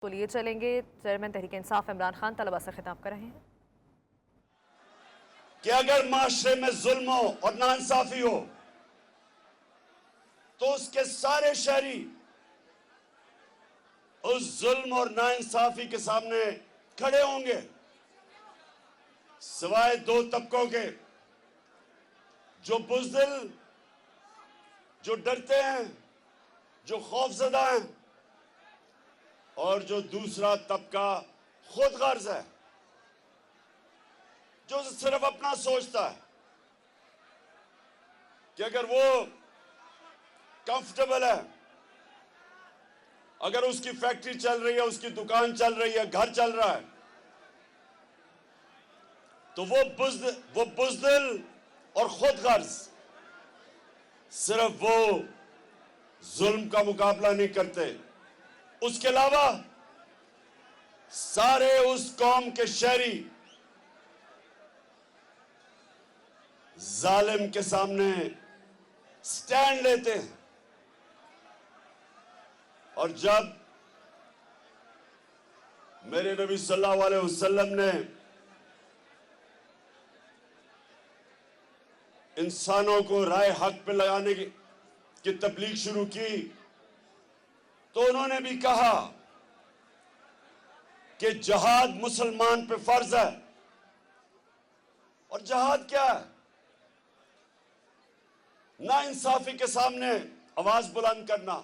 تو لیے چلیں گے۔ چیئرمین تحریک انصاف عمران خان طلبہ سے خطاب کر رہے ہیں کہ اگر معاشرے میں ظلم ہو اور ناانصافی ہو تو اس کے سارے شہری اس ظلم اور ناانصافی کے سامنے کھڑے ہوں گے، سوائے دو طبقوں کے، جو بزدل، جو ڈرتے ہیں، جو خوف زدہ ہیں، اور جو دوسرا طبقہ خود غرض ہے، جو صرف اپنا سوچتا ہے کہ اگر وہ کمفرٹیبل ہے، اگر اس کی فیکٹری چل رہی ہے، اس کی دکان چل رہی ہے، گھر چل رہا ہے، تو وہ بزدل اور خود غرض صرف وہ ظلم کا مقابلہ نہیں کرتے، اس کے علاوہ سارے اس قوم کے شہری ظالم کے سامنے سٹینڈ لیتے ہیں۔ اور جب میرے نبی صلی اللہ علیہ وسلم نے انسانوں کو رائے حق پہ لگانے کی تبلیغ شروع کی تو انہوں نے بھی کہا کہ جہاد مسلمان پہ فرض ہے۔ اور جہاد کیا ہے؟ ناانصافی کے سامنے آواز بلند کرنا،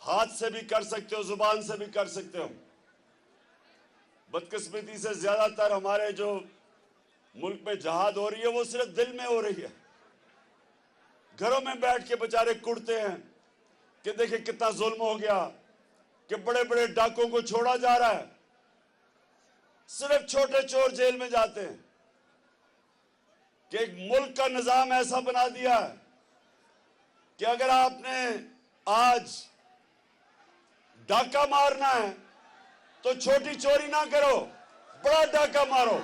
ہاتھ سے بھی کر سکتے ہو، زبان سے بھی کر سکتے ہو۔ بدقسمتی سے زیادہ تر ہمارے جو ملک میں جہاد ہو رہی ہے وہ صرف دل میں ہو رہی ہے، گھروں میں بیٹھ کے بیچارے کڑتے ہیں کہ دیکھیں کتنا ظلم ہو گیا، کہ بڑے بڑے ڈاکوں کو چھوڑا جا رہا ہے، صرف چھوٹے چور جیل میں جاتے ہیں، کہ ایک ملک کا نظام ایسا بنا دیا ہے کہ اگر آپ نے آج ڈاکہ مارنا ہے تو چھوٹی چوری نہ کرو، بڑا ڈاکہ مارو۔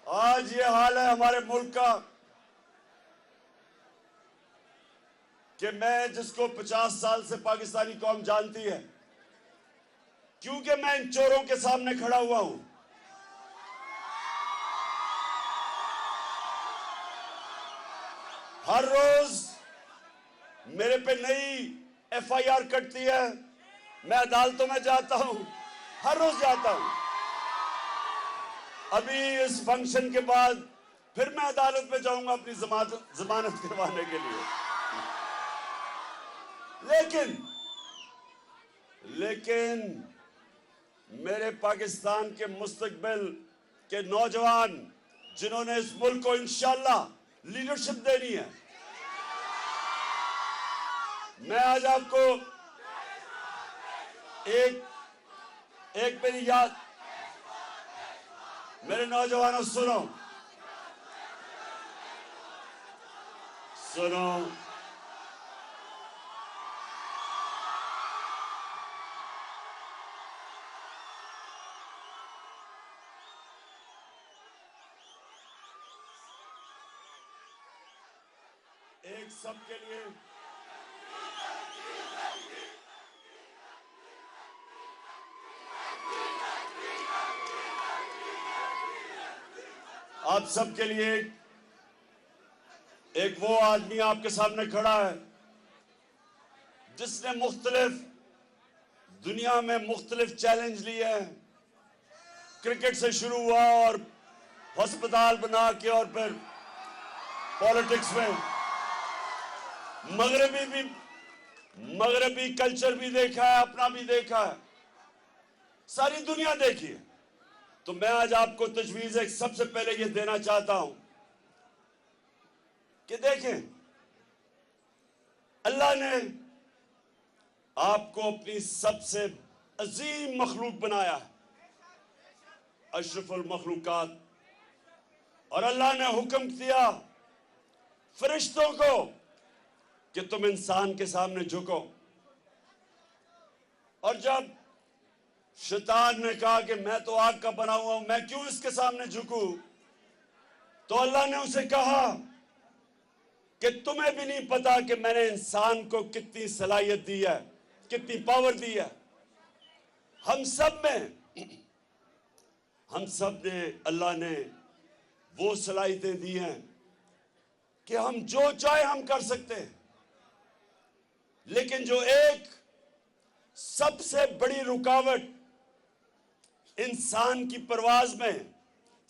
آج یہ حال ہے ہمارے ملک کا کہ میں جس کو 50 سال سے پاکستانی قوم جانتی ہے، کیونکہ میں ان چوروں کے سامنے کھڑا ہوا ہوں، ہر روز میرے پہ نئی ایف آئی آر کٹتی ہے، میں عدالتوں میں جاتا ہوں، ہر روز جاتا ہوں۔ ابھی اس فنکشن کے بعد پھر میں عدالت میں جاؤں گا اپنی ضمانت کروانے کے لیے۔ لیکن میرے پاکستان کے مستقبل کے نوجوان جنہوں نے اس ملک کو انشاءاللہ لیڈرشپ دینی ہے، میں آج آپ کو ایک میری یاد، میرے نوجوانوں سنو، ایک سب کے لیے آپ سب کے لیے ایک وہ آدمی آپ کے سامنے کھڑا ہے جس نے دنیا میں مختلف چیلنج لیے ہیں، کرکٹ سے شروع ہوا اور ہسپتال بنا کے اور پھر پالیٹکس میں مغربی کلچر بھی دیکھا ہے، اپنا بھی دیکھا ہے، ساری دنیا دیکھی ہے۔ تو میں آج آپ کو تجویز ایک سب سے پہلے یہ دینا چاہتا ہوں کہ دیکھیں، اللہ نے آپ کو اپنی سب سے عظیم مخلوق بنایا ہے، اشرف المخلوقات، اور اللہ نے حکم دیا فرشتوں کو کہ تم انسان کے سامنے جھکو۔ اور جب شیطان نے کہا کہ میں تو آگ کا بنا ہوا ہوں، میں کیوں اس کے سامنے جھکوں، تو اللہ نے اسے کہا کہ تمہیں بھی نہیں پتا کہ میں نے انسان کو کتنی صلاحیت دی ہے، کتنی پاور دی ہے. ہم سب نے اللہ نے وہ صلاحیتیں دی ہیں کہ ہم جو چاہے ہم کر سکتے ہیں. لیکن جو ایک سب سے بڑی رکاوٹ انسان کی پرواز میں،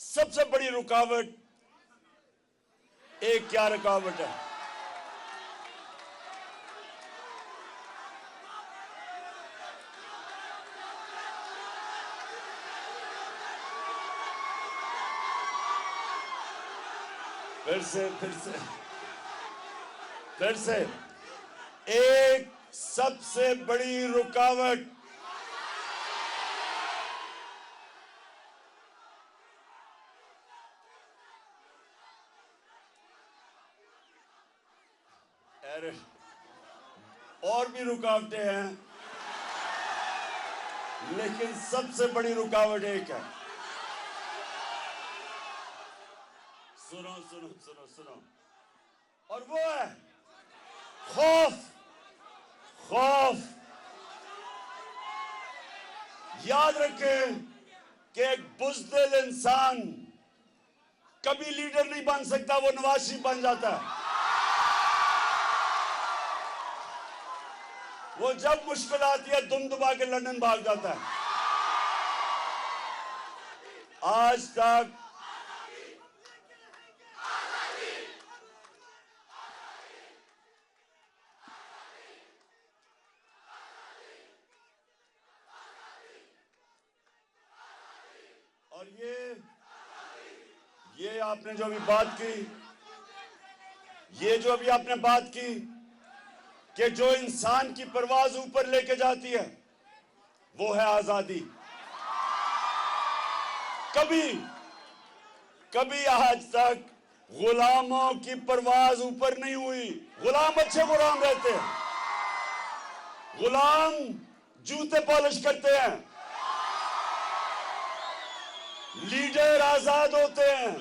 سب سے بڑی رکاوٹ، ایک کیا رکاوٹ ہے؟ پھر سے ایک سب سے بڑی رکاوٹ اور بھی رکاوٹیں ہیں، لیکن سب سے بڑی رکاوٹ ایک ہے. سنو سنو سنو سنو، اور وہ ہے خوف. یاد رکھیں کہ ایک بزدل انسان کبھی لیڈر نہیں بن سکتا، وہ نواز شریف بن جاتا ہے. وہ جب مشکل آتی ہے دم دبا کے لندن بھاگ جاتا ہے. آج تک اور یہ آپ نے جو ابھی بات کی، کہ جو انسان کی پرواز اوپر لے کے جاتی ہے وہ ہے آزادی. کبھی آج تک غلاموں کی پرواز اوپر نہیں ہوئی. غلام اچھے غلام رہتے ہیں، غلام جوتے پالش کرتے ہیں، لیڈر آزاد ہوتے ہیں.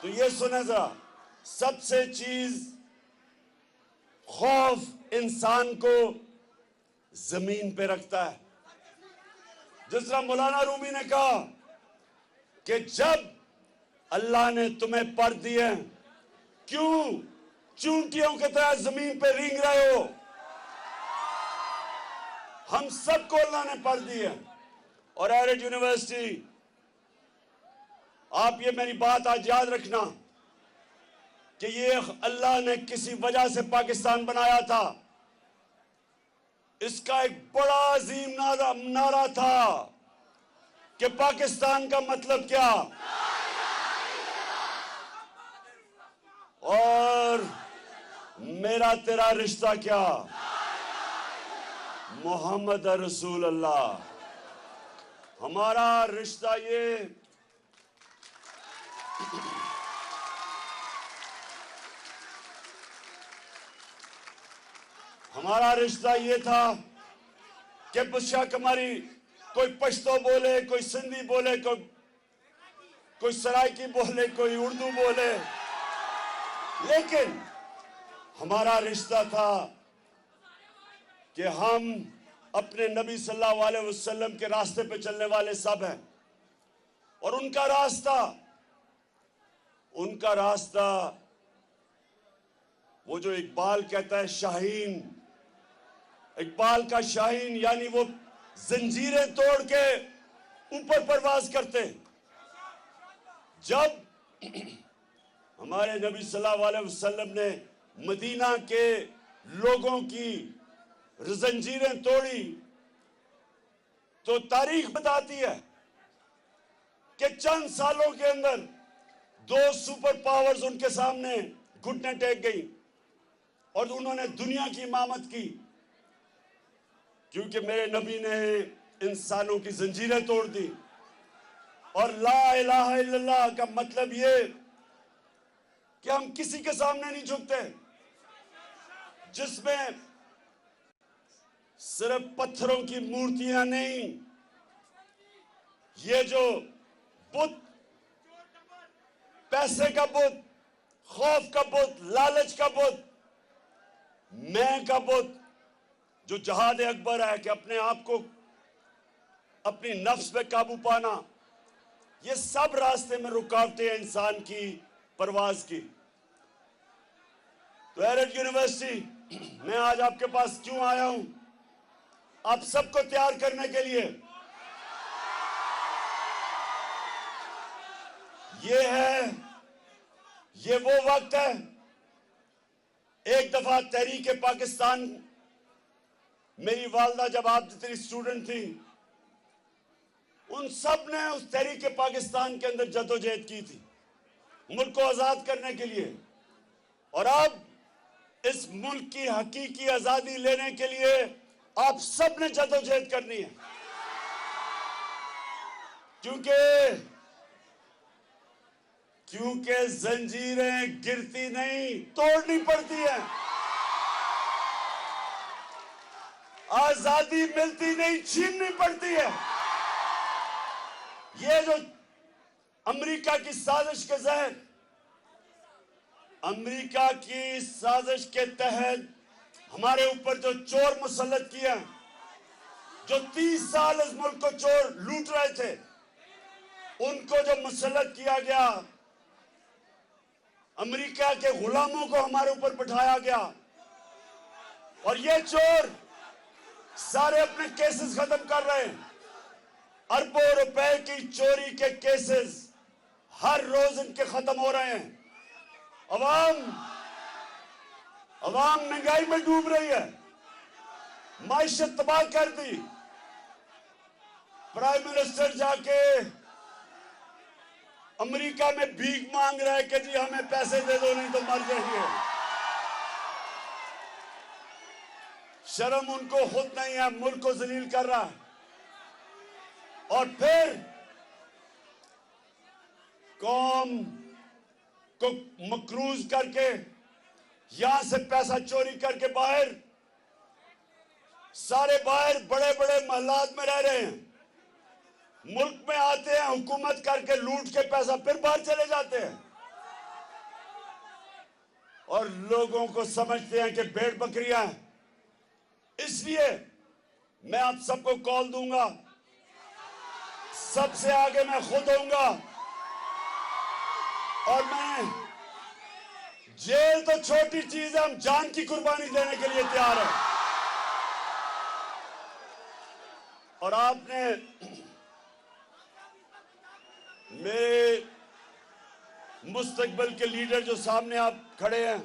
تو یہ سنیں ذرا، سب سے چیز خوف انسان کو زمین پہ رکھتا ہے. جس طرح مولانا رومی نے کہا کہ جب اللہ نے تمہیں پر دیے کیوں چونٹیوں کی طرح زمین پہ رینگ رہے ہو؟ ہم سب کو اللہ نے پر دیے. اور ایرٹ یونیورسٹی، آپ یہ میری بات آج یاد رکھنا کہ یہ اللہ نے کسی وجہ سے پاکستان بنایا تھا. اس کا ایک بڑا عظیم نعرہ تھا کہ پاکستان کا مطلب کیا، اور میرا تیرا رشتہ کیا، محمد رسول اللہ. ہمارا رشتہ یہ تھا کہ بشک ہماری کوئی پشتو بولے، کوئی سندھی بولے، کوئی سرائکی بولے، کوئی اردو بولے، لیکن ہمارا رشتہ تھا کہ ہم اپنے نبی صلی اللہ علیہ وسلم کے راستے پہ چلنے والے سب ہیں. اور ان کا راستہ وہ جو اقبال کہتا ہے شاہین، اقبال کا شاہین یعنی وہ زنجیریں توڑ کے اوپر پرواز کرتے. جب ہمارے نبی صلی اللہ علیہ وسلم نے مدینہ کے لوگوں کی زنجیریں توڑی تو تاریخ بتاتی ہے کہ چند سالوں کے اندر 2 سپر پاورز ان کے سامنے گھٹنے ٹیک گئی اور انہوں نے دنیا کی امامت کی، کیونکہ میرے نبی نے انسانوں کی زنجیریں توڑ دی. اور لا الہ الا اللہ کا مطلب یہ کہ ہم کسی کے سامنے نہیں جھکتے، جس میں صرف پتھروں کی مورتیاں نہیں، یہ جو بت، پیسے کا بت، خوف کا بت، لالچ کا بت، میں کا بت، جو جہاد اکبر ہے کہ اپنے آپ کو اپنی نفس پہ قابو پانا، یہ سب راستے میں رکاوٹیں ہیں انسان کی پرواز کی۔ تو ایرٹ یونیورسٹی، میں آج آپ کے پاس کیوں آیا ہوں؟ آپ سب کو تیار کرنے کے لیے۔ یہ وہ وقت ہے، ایک دفعہ تحریک پاکستان، میری والدہ جب آپ جتنی اسٹوڈنٹ تھی، ان سب نے اس تحریک پاکستان کے اندر جدوجہد کی تھی ملک کو آزاد کرنے کے لیے، اور اب اس ملک کی حقیقی آزادی لینے کے لیے آپ سب نے جدوجہد کرنی ہے، کیونکہ زنجیریں گرتی نہیں، توڑنی پڑتی ہیں، آزادی ملتی نہیں، چھیننی پڑتی ہے۔ یہ جو امریکہ کی سازش کے زہر، امریکہ کی سازش کے تحت ہمارے اوپر جو چور مسلط کیا، جو 30 سال اس ملک کو چور لوٹ رہے تھے، ان کو جو مسلط کیا گیا، امریکہ کے غلاموں کو ہمارے اوپر بٹھایا گیا، اور یہ چور سارے اپنے کیسز ختم کر رہے ہیں۔ اربوں روپے کی چوری کے کیسز ہر روز ان کے ختم ہو رہے ہیں۔ عوام مہنگائی میں ڈوب رہی ہے، معیشت تباہ کر دی۔ پرائم منسٹر جا کے امریکہ میں بھیک مانگ رہا ہے کہ جی ہمیں پیسے دے دو نہیں تو مر جائیں گے۔ شرم ان کو خود نہیں ہے، ملک کو ذلیل کر رہا ہے، اور پھر قوم کو مقروض کر کے یہاں سے پیسہ چوری کر کے سارے باہر بڑے بڑے محلات میں رہ رہے ہیں، ملک میں آتے ہیں حکومت کر کے لوٹ کے پیسہ پھر باہر چلے جاتے ہیں، اور لوگوں کو سمجھتے ہیں کہ بھیڑ بکریاں ہیں۔ اس لیے میں آپ سب کو کال دوں گا، سب سے آگے میں خود ہوں گا، اور میں جیل تو چھوٹی چیز ہے، ہم جان کی قربانی دینے کے لیے تیار ہیں۔ اور آپ نے میرے مستقبل کے لیڈر جو سامنے آپ کھڑے ہیں،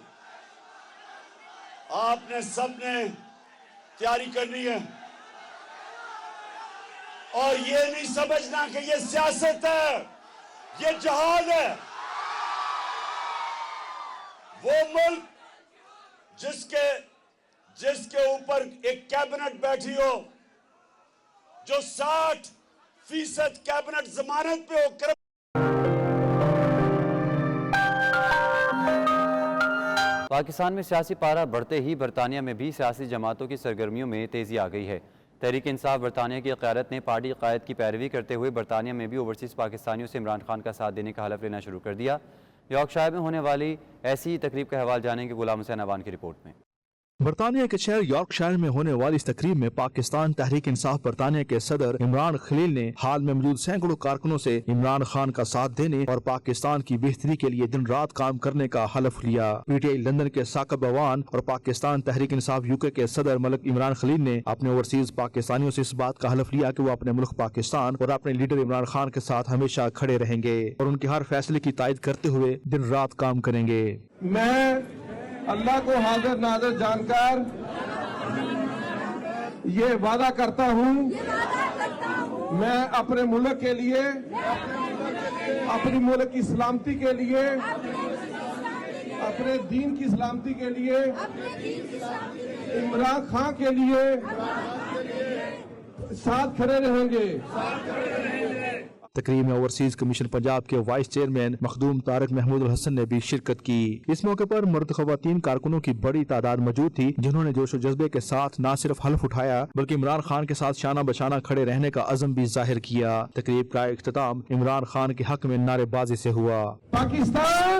آپ نے سب نے تیاری کرنی ہے، اور یہ نہیں سمجھنا کہ یہ سیاست ہے، یہ جہاد ہے۔ وہ ملک جس کے اوپر ایک کیبنٹ بیٹھی ہو، جو 60% کیبنٹ ضمانت پہ ہو، پاکستان میں سیاسی پارہ بڑھتے ہی برطانیہ میں بھی سیاسی جماعتوں کی سرگرمیوں میں تیزی آ گئی ہے۔ تحریک انصاف برطانیہ کی قیادت نے پارٹی قائد کی پیروی کرتے ہوئے برطانیہ میں بھی اوورسیز پاکستانیوں سے عمران خان کا ساتھ دینے کا حلف لینا شروع کر دیا۔ یارکشائر میں ہونے والی ایسی ہی تقریب کا حوالہ جانیں گے غلام حسین عوان کی رپورٹ میں۔ برطانیہ کے شہر یارکشائر میں ہونے والی اس تقریب میں پاکستان تحریک انصاف برطانیہ کے صدر عمران خلیل نے حال میں موجود سینکڑوں کارکنوں سے عمران خان کا ساتھ دینے اور پاکستان کی بہتری کے لیے دن رات کام کرنے کا حلف لیا۔ پی ٹی آئی لندن کے ثاقب عوان اور پاکستان تحریک انصاف UK کے صدر ملک عمران خلیل نے اپنے اوورسیز پاکستانیوں سے اس بات کا حلف لیا کہ وہ اپنے ملک پاکستان اور اپنے لیڈر عمران خان کے ساتھ ہمیشہ کھڑے رہیں گے اور ان کے ہر فیصلے کی تائید کرتے ہوئے دن رات کام کریں گے۔ میں اللہ کو حاضر ناظر جان کر یہ وعدہ کرتا ہوں میں اپنے ملک کے لیے، اپنی ملک کی سلامتی کے لیے، اپنے دین کی سلامتی کے لیے، عمران خان کے لیے ساتھ کھڑے رہیں گے۔ تقریب میں اوورسیز کمیشن پنجاب کے وائس چیئرمین مخدوم طارق محمود الحسن نے بھی شرکت کی۔ اس موقع پر مرد خواتین کارکنوں کی بڑی تعداد موجود تھی، جنہوں نے جوش و جذبے کے ساتھ نہ صرف حلف اٹھایا بلکہ عمران خان کے ساتھ شانہ بشانہ کھڑے رہنے کا عزم بھی ظاہر کیا۔ تقریب کا اختتام عمران خان کے حق میں نعرے بازی سے ہوا۔ پاکستان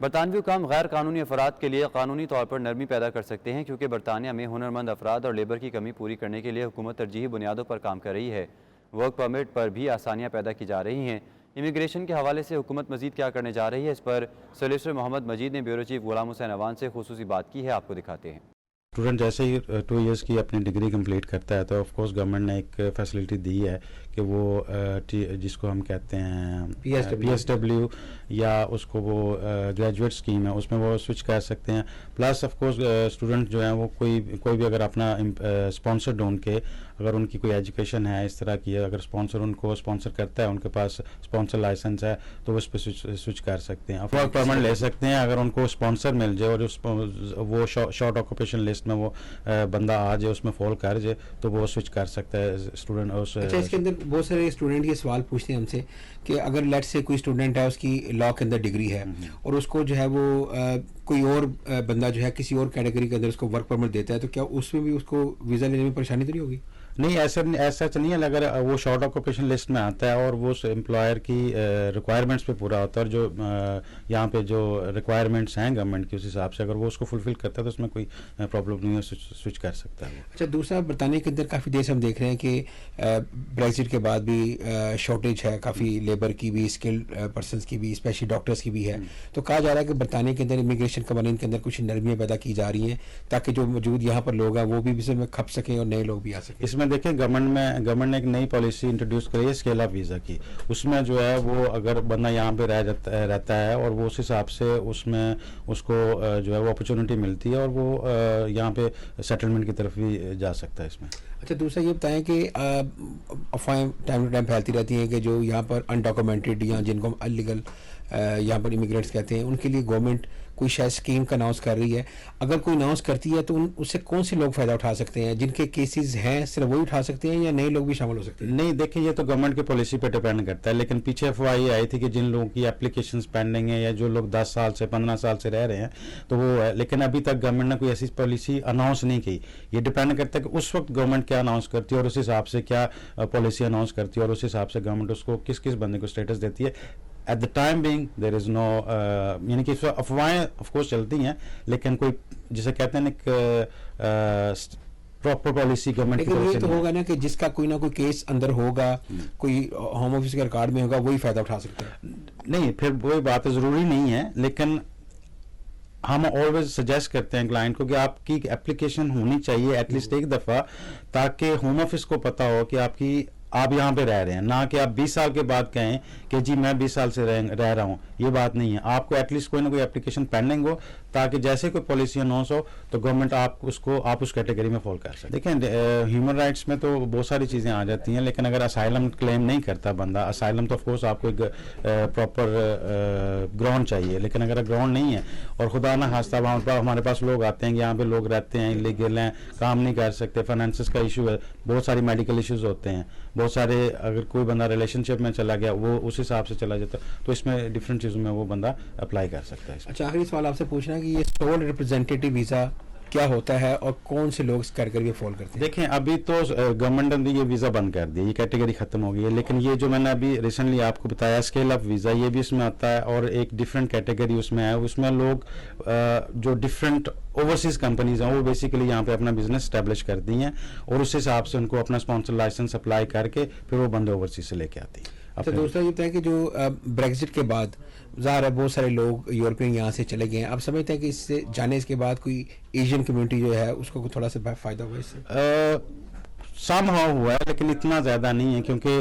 برطانوی حکام غیر قانونی افراد کے لیے قانونی طور پر نرمی پیدا کر سکتے ہیں کیونکہ برطانیہ میں ہنرمند افراد اور لیبر کی کمی پوری کرنے کے لیے حکومت ترجیحی بنیادوں پر کام کر رہی ہے۔ ورک پرمٹ پر بھی آسانیاں پیدا کی جا رہی ہیں۔ امیگریشن کے حوالے سے حکومت مزید کیا کرنے جا رہی ہے، اس پر سولیسٹر محمد مجید نے بیورو چیف غلام حسین اوان سے خصوصی بات کی ہے، آپ کو دکھاتے ہیں۔ اسٹوڈنٹ جیسے ہی 2 ایئرس کی اپنی ڈگری کمپلیٹ کرتا ہے تو آف کورس گورنمنٹ نے ایک فیسلٹی دی ہے کہ وہ جس کو ہم کہتے ہیں پی ایس ڈبلیو یا اس کو وہ گریجویٹ اسکیم ہے، اس میں وہ سوئچ کر سکتے ہیں۔ پلس آف کورس اسٹوڈنٹ جو ہیں وہ کوئی بھی اگر اپنا اسپانسر ڈھونڈ کے اگر ان کی کوئی ایجوکیشن ہے اس طرح کی، اگر اسپانسر ان کو اسپانسر کرتا ہے، ان کے پاس اسپانسر لائسنس ہے تو وہ اس پہ سوئچ کر سکتے ہیں، ورک پرمٹ لے سکتے ہیں۔ اگر ان کو اسپانسر مل جائے اور وہ شارٹ آکوپیشن لسٹ میں وہ بندہ آ جائے، اس میں فال کر جائے تو وہ سوئچ کر سکتا ہے اسٹوڈنٹ۔ اچھا، اس کے اندر بہت سارے اسٹوڈنٹ یہ سوال پوچھتے ہیں ہم سے کہ اگر لیٹ سے کوئی اسٹوڈنٹ ہے، اس کی لا کے اندر ڈگری ہے اور اس کو جو ہے وہ کوئی اور بندہ جو ہے کسی اور کیٹیگری کے اندر اس کو ورک پرمٹ دیتا ہے، تو کیا اس میں بھی اس کو ویزا لینے میں پریشانی تو نہیں ہوگی؟ نہیں، ایسا نہیں ہے۔ اگر وہ شارٹ آکوپیشن لسٹ میں آتا ہے اور وہ امپلائر کی ریکوائرمنٹس پہ پورا ہوتا ہے اور جو یہاں پہ جو ریکوائرمنٹس ہیں گورنمنٹ کی اس حساب سے اگر وہ اس کو فلفل کرتا ہے تو اس میں کوئی پرابلم نہیں ہے، سوئچ کر سکتا ہے۔ اچھا، دوسرا برطانیہ کے اندر کافی دیر سے ہم دیکھ رہے ہیں کہ بریگزٹ کے بعد بھی شارٹیج ہے کافی، لیبر کی بھی، اسکلڈ پرسنس کی بھی، اسپیشلی ڈاکٹرس کی بھی ہے، تو کہا جا رہا ہے کہ برطانیہ کے اندر امیگریشن قوانین کے اندر کچھ نرمیاں پیدا کی جا رہی ہیں تاکہ جو موجود یہاں پر لوگ ہیں وہ بھی ویزے میں کھپ سکیں اور نئے لوگ بھی آ سکیں۔ اس میں دیکھیں گورنمنٹ نے ایک نئی پالیسی انٹروڈیوس کری ہے اسکیل آف ویزا کی۔ اس میں جو ہے وہ اگر بندہ یہاں پہ رہتا ہے اور وہ اس حساب سے اس میں اس کو جو ہے وہ اپرچونٹی ملتی ہے اور وہ یہاں پہ سیٹلمنٹ کی طرف بھی جا سکتا ہے اس میں۔ اچھا، دوسرا یہ بتائیں کہ افواہیں ٹائم ٹو ٹائم پھیلتی رہتی ہیں کہ جو یہاں پر انڈاکومنٹڈ یا جن کو ہم انلیگل یہاں پر امیگرینٹس کہتے ہیں، ان کے لیے گورنمنٹ کوئی شاید اسکیم کا اناؤنس کر رہی ہے۔ اگر کوئی اناؤنس کرتی ہے تو اس سے کون سے لوگ فائدہ اٹھا سکتے ہیں؟ جن کے کیسز ہیں صرف وہی اٹھا سکتے ہیں یا نئے لوگ بھی شامل ہو سکتے ہیں؟ نہیں، دیکھیں یہ تو گورنمنٹ کی پالیسی پہ ڈپینڈ کرتا ہے، لیکن پیچھے افواہ یہ آئی تھی کہ جن لوگوں کی اپلیکیشنز پینڈنگ ہیں یا جو لوگ 10 سال سے 15 سال سے رہ رہے ہیں تو وہ ہے، لیکن ابھی تک گورنمنٹ نے کوئی ایسی پالیسی اناؤنس نہیں کی۔ یہ ڈپینڈ کرتا ہے کہ اس وقت گورنمنٹ کیا اناؤنس کرتی ہے اور اس حساب سے کیا پالیسی اناؤنس کرتی ہے اور اس حساب سے گورنمنٹ اس کو کس بندے کو اسٹیٹس دیتی ہے۔ ایٹ دا ٹائم بینگ دیر از نو، یعنی کہ افواہیں آف کورس چلتی ہیں لیکن کوئی جسے کہتے ہیں پراپر پالیسی گورنمنٹ کی۔ لیکن یہ تو ہوگا نا کہ جس کا کوئی نہ کوئی کیس اندر ہوگا، کوئی ہوم آفس کے ریکارڈ میں ہوگا، وہی فائدہ اٹھا سکتا ہے۔ نہیں، پھر وہی بات ضروری نہیں ہے، لیکن ہم آلویز سجیسٹ کرتے ہیں کلائنٹ کو کہ آپ کی اپلیکیشن ہونی چاہیے ایٹ لیسٹ ایک دفعہ، تاکہ ہوم آفس کو پتہ ہو کہ آپ یہاں پہ رہ رہے ہیں، نہ کہ آپ 20 سال کے بعد کہیں کہ جی میں 20 سال سے رہ رہا ہوں۔ یہ بات نہیں ہے، آپ کو ایٹ لیسٹ کوئی نہ کوئی اپلیکیشن پینڈنگ ہو تاکہ جیسے کوئی پالیسی اناؤنس ہو تو گورنمنٹ آپ اس کیٹیگری میں فال کر سکتے۔ دیکھیں ہیومن رائٹس میں تو بہت ساری چیزیں آ جاتی ہیں، لیکن اگر اسائلم کلیم نہیں کرتا بندہ، اسائلم تو آف کورس آپ کو ایک پراپر گراؤنڈ چاہیے، لیکن اگر گراؤنڈ نہیں ہے اور خدا نہ خواستہ ہمارے پاس لوگ آتے ہیں کہ یہاں پہ لوگ رہتے ہیں، انلیگل ہیں، کام نہیں کر سکتے، فائنینسز کا ایشو ہے، بہت ساری میڈیکل ایشوز ہوتے ہیں، بہت سارے اگر کوئی بندہ ریلیشن شپ میں چلا گیا وہ اس حساب سے چلا جاتا تو اس میں ڈفرینٹ چیزوں میں وہ بندہ اپلائی کر سکتا ہے۔ اچھا، آخری سوال آپ سے پوچھنا ہے کہ یہ سول ریپرزینٹیٹیو ویزا کیا ہوتا ہے اور کون سے لوگ اس کیٹیگری میں فال کرتے ہیں؟ دیکھیں ابھی تو گورنمنٹ نے یہ ویزا بند کر دیا، یہ کیٹیگری ختم ہو گئی ہے، لیکن یہ جو میں نے ابھی ریسنٹلی آپ کو بتایا اسکیل آف ویزا، یہ بھی اس میں آتا ہے اور ایک ڈفرینٹ کیٹیگری اس میں ہے۔ اس میں لوگ جو ڈفرینٹ اوورسیز کمپنیز ہیں وہ بیسیکلی یہاں پہ اپنا بزنس اسٹیبلش کرتی ہیں اور اس حساب سے ان کو اپنا اسپانسر لائسنس اپلائی کر کے پھر وہ بندے اوورسیز سے لے کے آتی ہیں۔ اچھا، دوسرا یہ بتائیں کہ جو بریگزٹ کے بعد ظاہر ہے بہت سارے لوگ یورپین یہاں سے چلے گئے ہیں، آپ سمجھتے ہیں کہ اس سے جانے کے بعد کوئی ایشین کمیونٹی جو ہے اس کو تھوڑا سا فائدہ ہوا اس سے؟ سم ہاؤ ہوا ہے لیکن اتنا زیادہ نہیں ہے، کیونکہ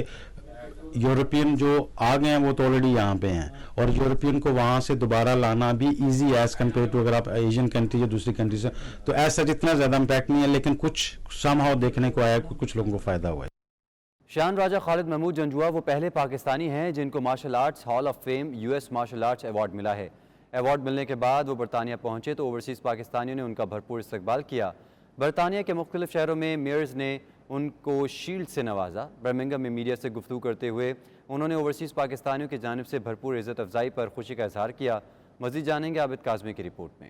یورپین جو آ گئے ہیں وہ تو آلریڈی یہاں پہ ہیں اور یورپین کو وہاں سے دوبارہ لانا بھی ایزی ایز کمپیئر ٹو اگر آپ ایشین کنٹری یا دوسری کنٹری سے، تو ایسا جتنا زیادہ امپیکٹ نہیں ہے، لیکن کچھ سم ہاؤ دیکھنے کو آیا، کچھ لوگوں کو فائدہ ہوا ہے۔ شان راجہ خالد محمود جنجوا وہ پہلے پاکستانی ہیں جن کو martial arts hall of fame US martial arts award ملا ہے۔ ایوارڈ ملنے کے بعد وہ برطانیہ پہنچے تو اوورسیز پاکستانیوں نے ان کا بھرپور استقبال کیا۔ برطانیہ کے مختلف شہروں میں میئرز نے ان کو شیلڈ سے نوازا۔ برمنگھم میں میڈیا سے گفتگو کرتے ہوئے انہوں نے اوورسیز پاکستانیوں کی جانب سے بھرپور عزت افزائی پر خوشی کا اظہار کیا۔ مزید جانیں گے عابد کاظمی کی رپورٹ میں۔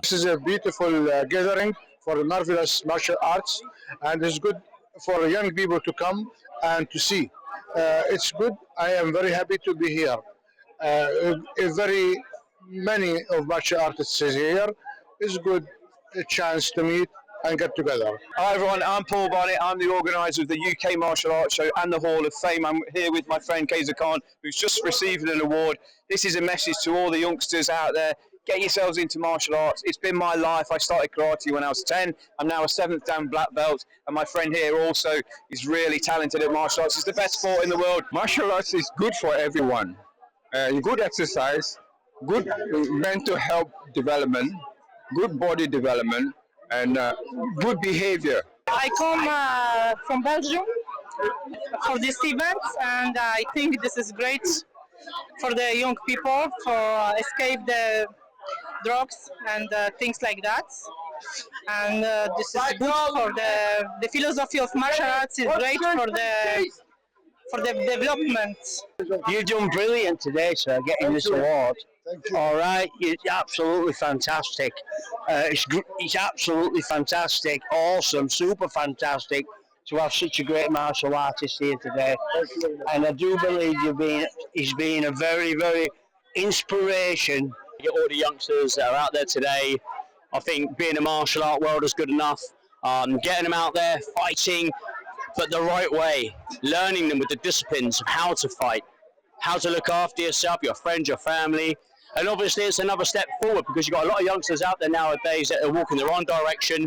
This is a beautiful gathering for marvelous martial arts, and it's good for young people to come and to see. It's good. I am very happy to be here. Very many of martial artists is here. It's good a chance to meet and get together. Hi everyone, I'm Paul Barnett. I'm the organiser of the UK Martial Arts Show and the Hall of Fame. I'm here with my friend Kaiser Khan, who's just received an award. This is a message to all the youngsters out there. Get yourselves into martial arts. It's been my life. I started karate when I was 10. I'm now a 7th Dan black belt, and my friend here also is really talented at martial arts. It's the best sport in the world. Martial arts is good for everyone. Good exercise, good mental health development, good body development, and good behavior. I come from Belgium for this event, and I think this is great for the young people for escape the drugs and things like that. And this is good for the philosophy of martial arts is great for the development. You've done brilliant today, sir, getting this award. All right, it's absolutely fantastic. It's absolutely fantastic, awesome, super fantastic to have such a great martial artist here today. And I do believe he's been a very, very inspiration. All the youngsters that are out there today, I think being a martial art world is good enough. Getting them out there, fighting, but the right way, learning them with the disciplines of how to fight, how to look after yourself, your friends, your family. And obviously it's another step forward because you've got a lot of youngsters out there nowadays that are walking the wrong direction.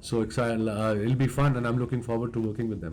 So it'll be fun and I'm looking forward to working with them.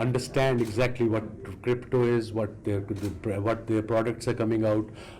understand exactly what crypto is, what their products are coming out,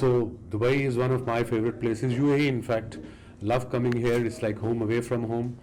So Dubai is one of my favorite places. UAE in fact, love coming here. It's like home away from home.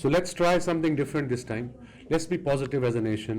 So let's try something different this time. Let's be positive as a nation.